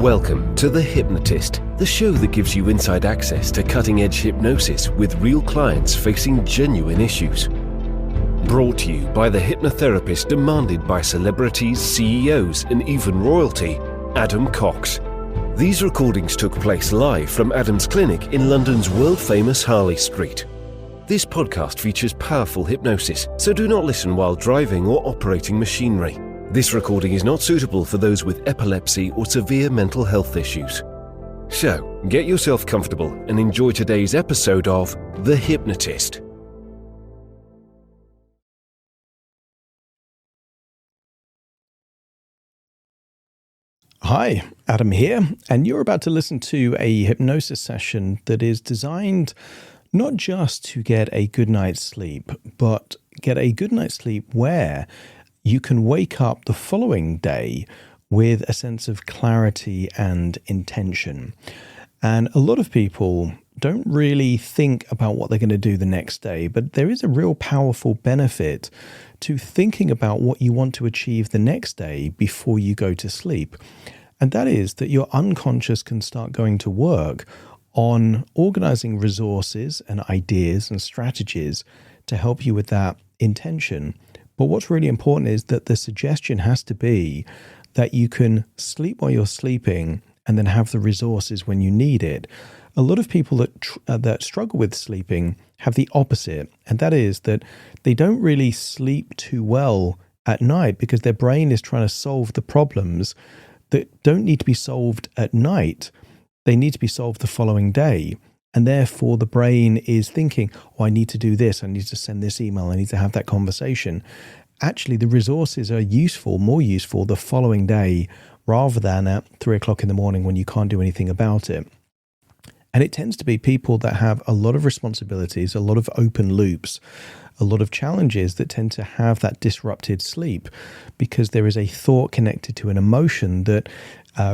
Welcome to The Hypnotist, the show that gives you inside access to cutting-edge hypnosis with real clients facing genuine issues. Brought to you by the hypnotherapist demanded by celebrities, CEOs, and even royalty, Adam Cox. These recordings took place live from Adam's clinic in London's world-famous Harley Street. This podcast features powerful hypnosis, so do not listen while driving or operating machinery. This recording is not suitable for those with epilepsy or severe mental health issues. So, get yourself comfortable and enjoy today's episode of The Hypnotist. Hi, Adam here, and you're about to listen to a hypnosis session that is designed not just to get a good night's sleep, but get a good night's sleep where you can wake up the following day with a sense of clarity and intention. And a lot of people don't really think about what they're going to do the next day, but there is a real powerful benefit to thinking about what you want to achieve the next day before you go to sleep. And that is that your unconscious can start going to work on organizing resources and ideas and strategies to help you with that intention. But what's really important is that the suggestion has to be that you can sleep while you're sleeping and then have the resources when you need it. A lot of people that struggle with sleeping have the opposite, and that is that they don't really sleep too well at night because their brain is trying to solve the problems that don't need to be solved at night. They need to be solved the following day. And therefore, the brain is thinking, oh, I need to do this. I need to send this email. I need to have that conversation. Actually, the resources are more useful the following day rather than at 3 o'clock in the morning when you can't do anything about it. And it tends to be people that have a lot of responsibilities, a lot of open loops, a lot of challenges that tend to have that disrupted sleep because there is a thought connected to an emotion that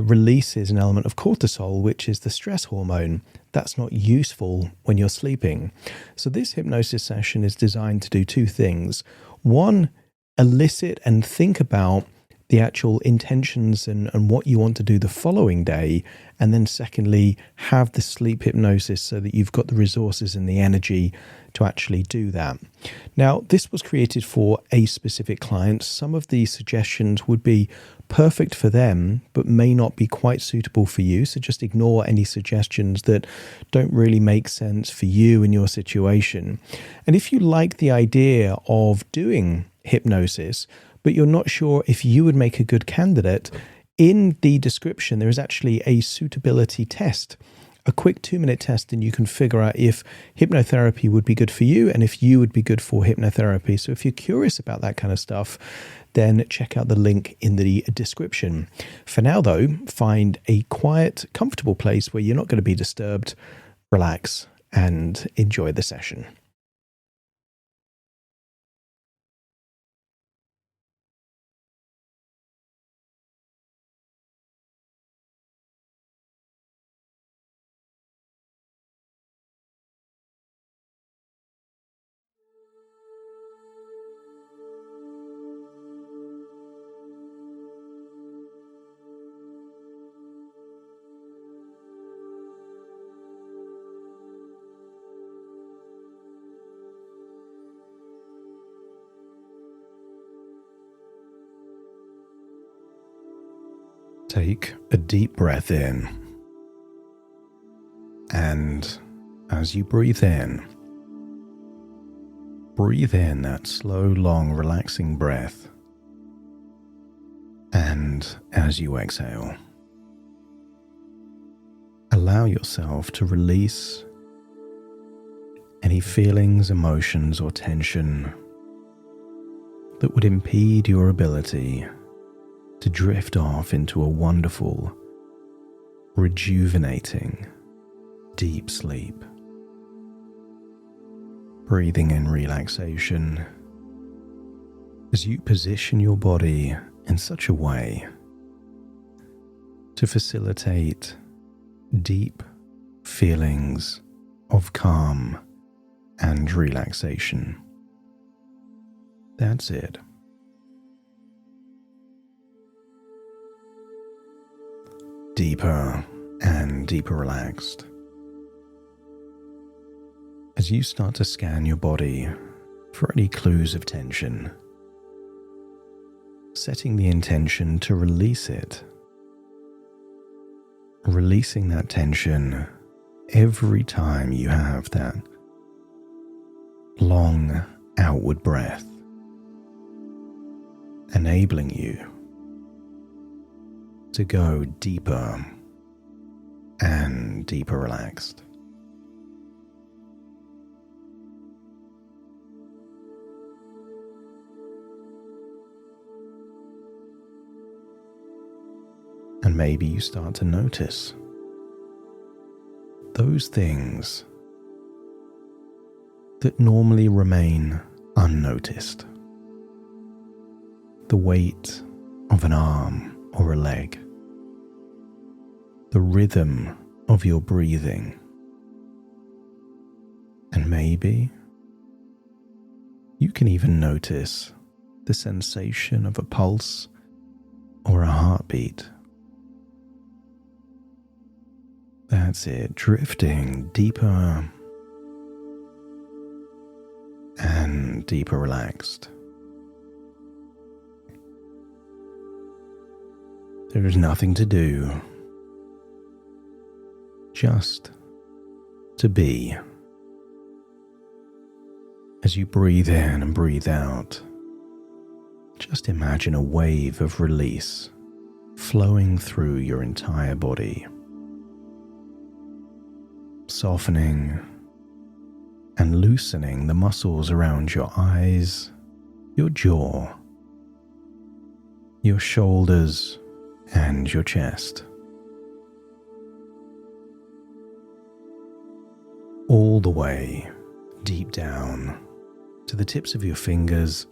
releases an element of cortisol, which is the stress hormone. That's not useful when you're sleeping. So this hypnosis session is designed to do two things. One, elicit and think about the actual intentions and what you want to do the following day. And then secondly, have the sleep hypnosis so that you've got the resources and the energy to actually do that. Now, this was created for a specific client. Some of the suggestions would be perfect for them, but may not be quite suitable for you. So just ignore any suggestions that don't really make sense for you in your situation. And if you like the idea of doing hypnosis, but you're not sure if you would make a good candidate, in the description, there is actually a suitability test, a quick 2-minute test, and you can figure out if hypnotherapy would be good for you and if you would be good for hypnotherapy. So if you're curious about that kind of stuff, then check out the link in the description. For now, though, find a quiet, comfortable place where you're not going to be disturbed, relax, and enjoy the session. Take a deep breath in, and as you breathe in that slow, long, relaxing breath, and as you exhale, allow yourself to release any feelings, emotions, or tension that would impede your ability to drift off into a wonderful, rejuvenating, deep sleep. Breathing in relaxation as you position your body in such a way to facilitate deep feelings of calm and relaxation. That's it. deeper and deeper relaxed. As you start to scan your body for any clues of tension, setting the intention to release it, releasing that tension every time you have that long outward breath, enabling you to go deeper and deeper relaxed. And maybe you start to notice those things that normally remain unnoticed. The weight of an arm or a leg, the rhythm of your breathing, and maybe you can even notice the sensation of a pulse or a heartbeat. That's it, drifting deeper and deeper relaxed. There is nothing to do, just to be. As you breathe in and breathe out, just imagine a wave of release flowing through your entire body, softening and loosening the muscles around your eyes, your jaw, your shoulders, and your chest. All the way deep down to the tips of your fingers,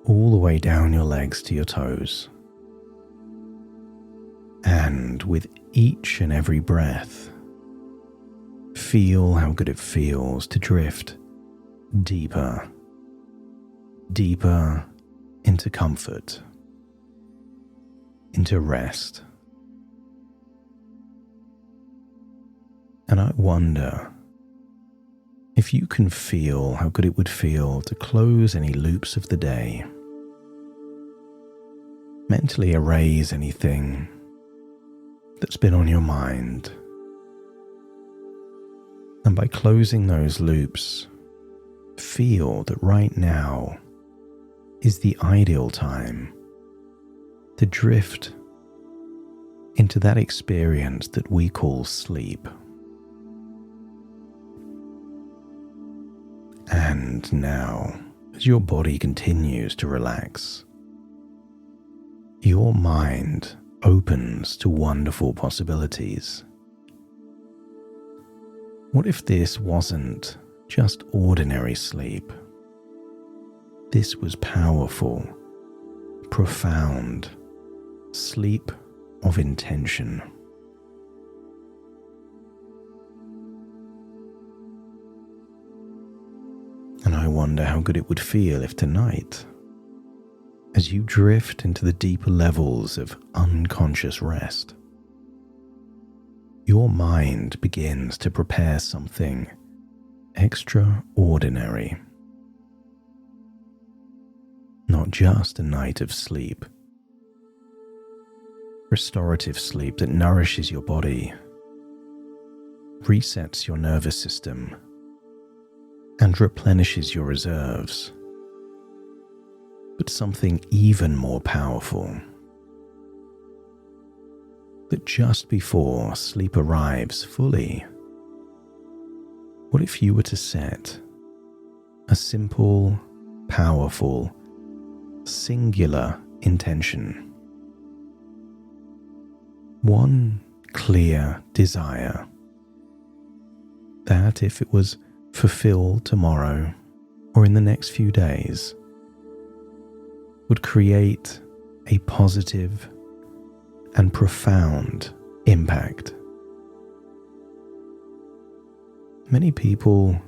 all the way down your legs to your toes. And with each and every breath, feel how good it feels to drift deeper, deeper into comfort, into rest. And I wonder if you can feel how good it would feel to close any loops of the day, mentally erase anything that's been on your mind. And by closing those loops, feel that right now is the ideal time to drift into that experience that we call sleep. And now, as your body continues to relax, your mind opens to wonderful possibilities. What if this wasn't just ordinary sleep? This was powerful, profound sleep of intention. And I wonder how good it would feel if tonight, as you drift into the deeper levels of unconscious rest, your mind begins to prepare something extraordinary. Not just a night of sleep, restorative sleep that nourishes your body, resets your nervous system, and replenishes your reserves, but something even more powerful. That just before sleep arrives fully, what if you were to set a simple, powerful, singular intention? One clear desire that, if it was fulfilled tomorrow or in the next few days, would create a positive and profound impact. Many people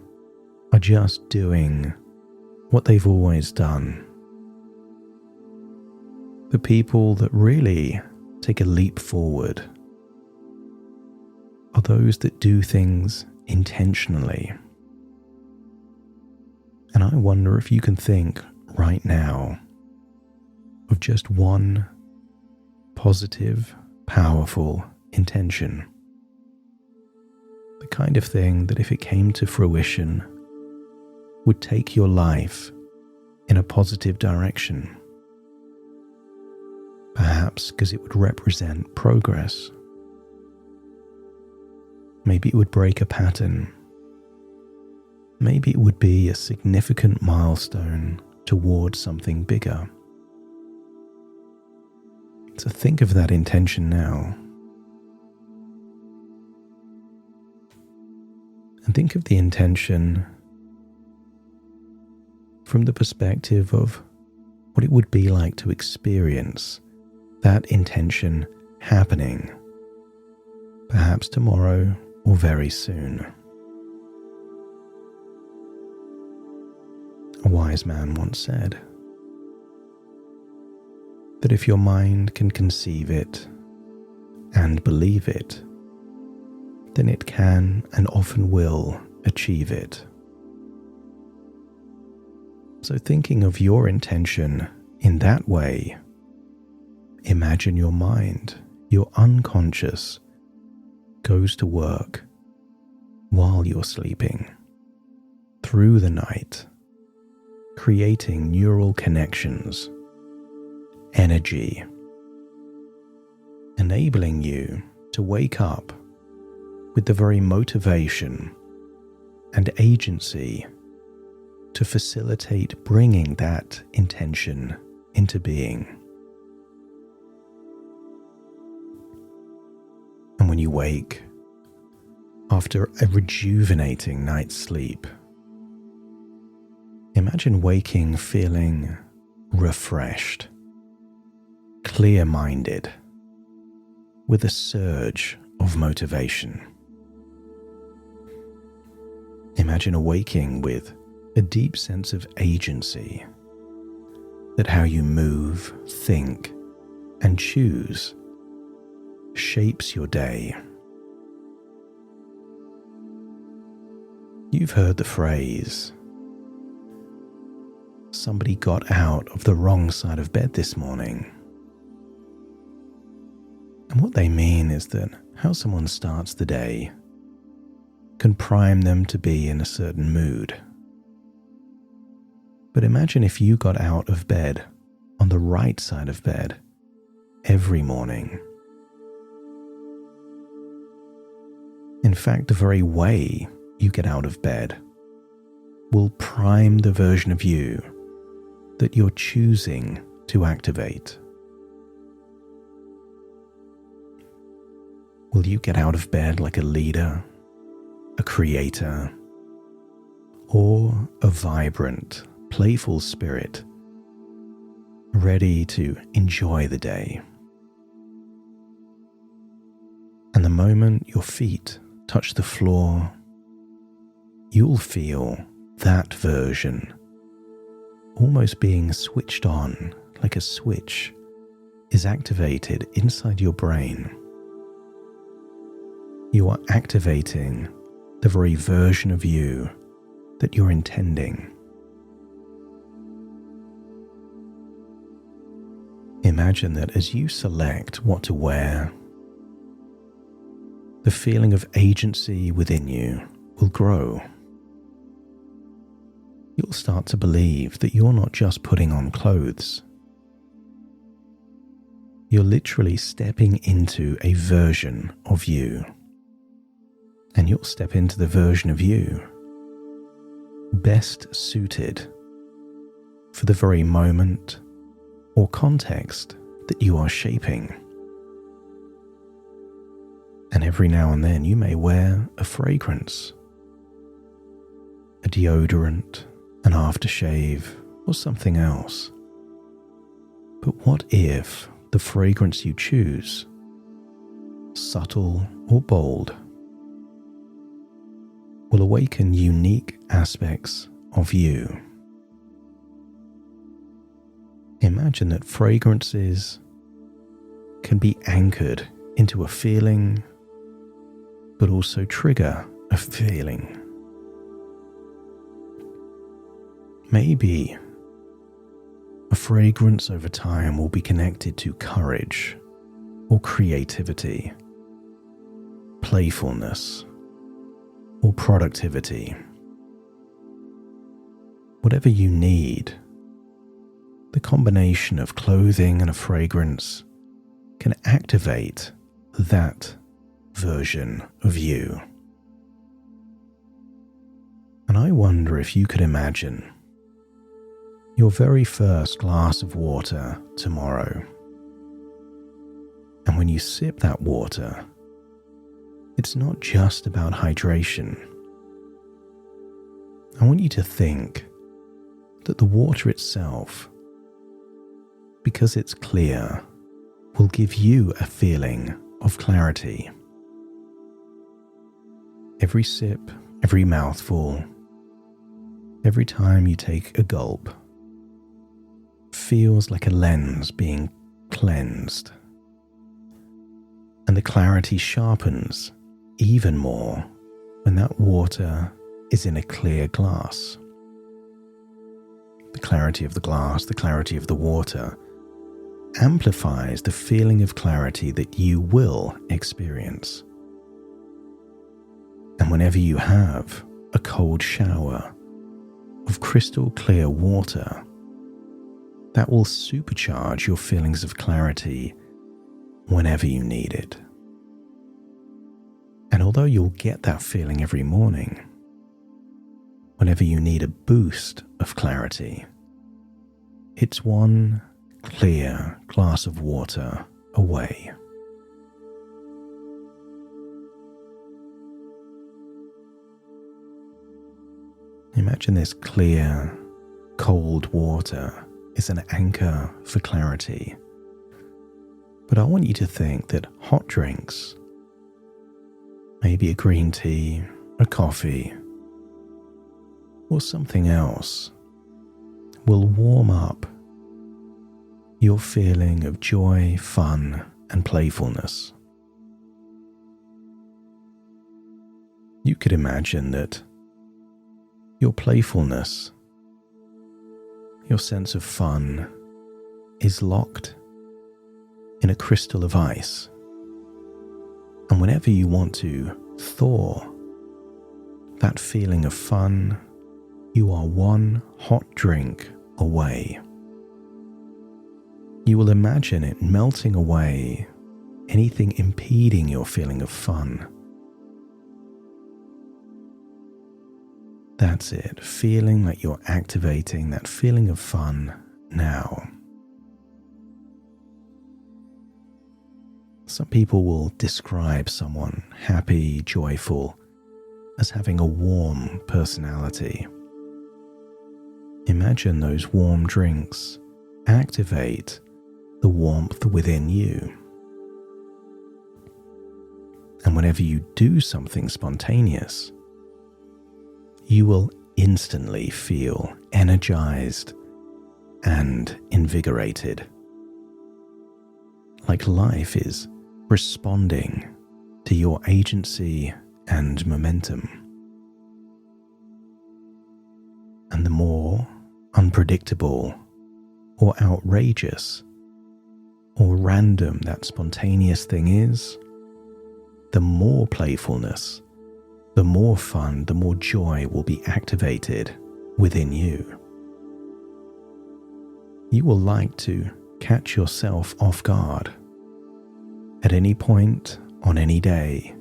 are just doing what they've always done. The people that really take a leap forward are those that do things intentionally. And I wonder if you can think right now of just one positive, powerful intention. The kind of thing that if it came to fruition would take your life in a positive direction. Perhaps because it would represent progress. Maybe it would break a pattern. Maybe it would be a significant milestone towards something bigger. So think of that intention now. And think of the intention from the perspective of what it would be like to experience that intention happening, perhaps tomorrow or very soon. A wise man once said that if your mind can conceive it and believe it, then it can and often will achieve it. So thinking of your intention in that way, imagine your mind, your unconscious, goes to work while you're sleeping, through the night, creating neural connections, energy, enabling you to wake up with the very motivation and agency to facilitate bringing that intention into being. And when you wake after a rejuvenating night's sleep, imagine waking feeling refreshed, clear-minded, with a surge of motivation. Imagine awaking with a deep sense of agency, that how you move, think, and choose shapes your day. You've heard the phrase, somebody got out of the wrong side of bed this morning. And what they mean is that how someone starts the day can prime them to be in a certain mood. But imagine if you got out of bed on the right side of bed every morning. In fact, the very way you get out of bed will prime the version of you that you're choosing to activate. Will you get out of bed like a leader, a creator, or a vibrant, playful spirit, ready to enjoy the day? And the moment your feet touch the floor, you'll feel that version almost being switched on, like a switch is activated inside your brain. You are activating the very version of you that you're intending. Imagine that as you select what to wear, the feeling of agency within you will grow. You'll start to believe that you're not just putting on clothes. You're literally stepping into a version of you. And you'll step into the version of you best suited for the very moment or context that you are shaping. And every now and then you may wear a fragrance, a deodorant, an aftershave, or something else. But what if the fragrance you choose, subtle or bold, will awaken unique aspects of you? Imagine that fragrances can be anchored into a feeling, but also trigger a feeling. Maybe a fragrance over time will be connected to courage or creativity, playfulness or productivity. Whatever you need, the combination of clothing and a fragrance can activate that version of you. And I wonder if you could imagine your very first glass of water tomorrow. And when you sip that water, it's not just about hydration. I want you to think that the water itself, because it's clear, will give you a feeling of clarity. Every sip, every mouthful, every time you take a gulp, feels like a lens being cleansed. And the clarity sharpens even more when that water is in a clear glass. The clarity of the glass, the clarity of the water, amplifies the feeling of clarity that you will experience. And whenever you have a cold shower of crystal clear water, that will supercharge your feelings of clarity whenever you need it. And although you'll get that feeling every morning, whenever you need a boost of clarity, it's one clear glass of water away. Imagine this clear, cold water is an anchor for clarity. But I want you to think that hot drinks, maybe a green tea, a coffee, or something else, will warm up your feeling of joy, fun, and playfulness. You could imagine that your playfulness, your sense of fun, is locked in a crystal of ice. And whenever you want to thaw that feeling of fun, you are one hot drink away. You will imagine it melting away anything impeding your feeling of fun. That's it, feeling like you're activating that feeling of fun now. Some people will describe someone happy, joyful, as having a warm personality. Imagine those warm drinks activate the warmth within you. And whenever you do something spontaneous, you will instantly feel energized and invigorated, like life is responding to your agency and momentum. And the more unpredictable or outrageous or random that spontaneous thing is, the more playfulness, the more fun, the more joy will be activated within you. You will like to catch yourself off guard. At any point on any day,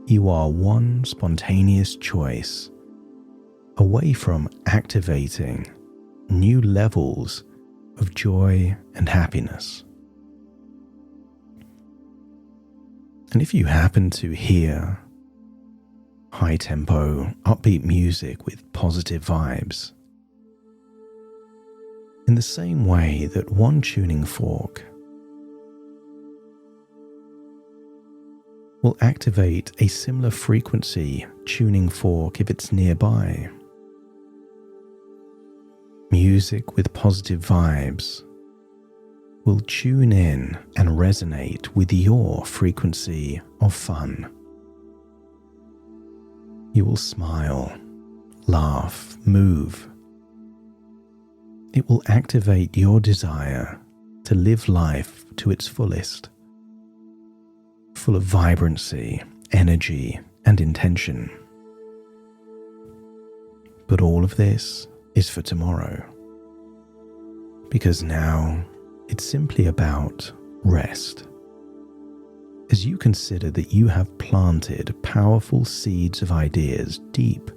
you are one spontaneous choice away from activating new levels of joy and happiness. And if you happen to hear high-tempo, upbeat music with positive vibes, in the same way that one tuning fork will activate a similar frequency tuning fork if it's nearby. Music with positive vibes will tune in and resonate with your frequency of fun. You will smile, laugh, move. It will activate your desire to live life to its fullest, full of vibrancy, energy, and intention. But all of this is for tomorrow, because now it's simply about rest. As you consider that you have planted powerful seeds of ideas deep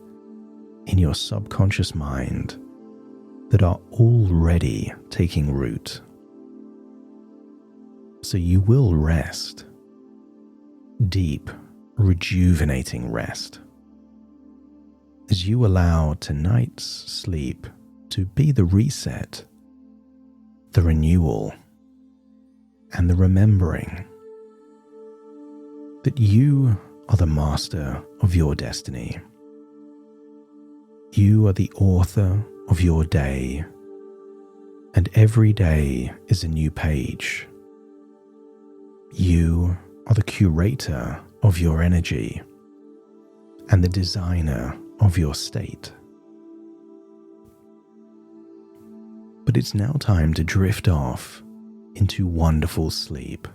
in your subconscious mind that are already taking root. So you will rest, deep, rejuvenating rest, as you allow tonight's sleep to be the reset, the renewal, and the remembering that you are the master of your destiny. You are the author of your day, and every day is a new page. You are the curator of your energy and the designer of your state. But it's now time to drift off into wonderful sleep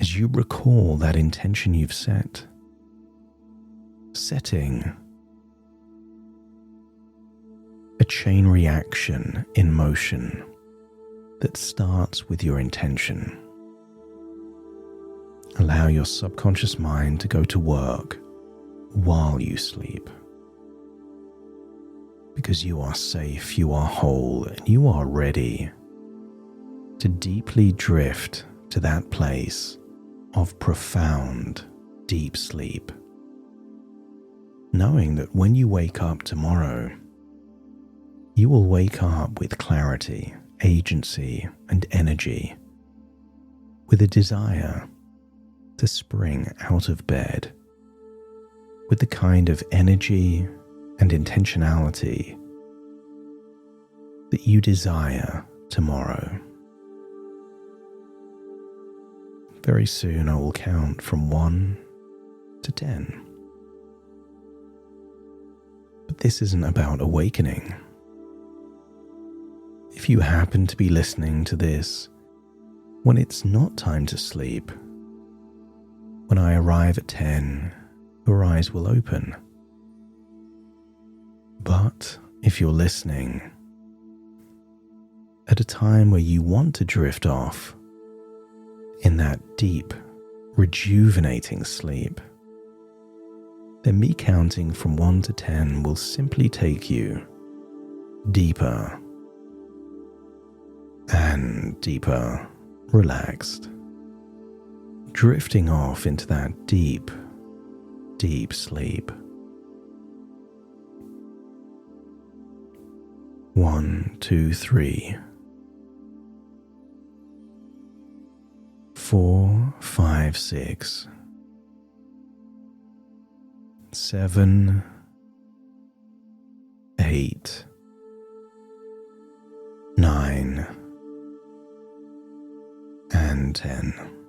as you recall that intention you've set, setting a chain reaction in motion that starts with your intention. Allow your subconscious mind to go to work while you sleep, because you are safe, you are whole, and you are ready to deeply drift to that place of profound, deep sleep, knowing that when you wake up tomorrow, you will wake up with clarity, agency, and energy, with a desire to spring out of bed, with the kind of energy and intentionality that you desire tomorrow. Very soon I will count from 1 to 10. But this isn't about awakening. If you happen to be listening to this when it's not time to sleep, when I arrive at 10, your eyes will open. But if you're listening at a time where you want to drift off in that deep, rejuvenating sleep, then me counting from 1 to 10 will simply take you deeper and deeper, relaxed, drifting off into that deep, deep sleep. 1, 2, 3. 4, 5, 6. 7, 8. 9. And 10.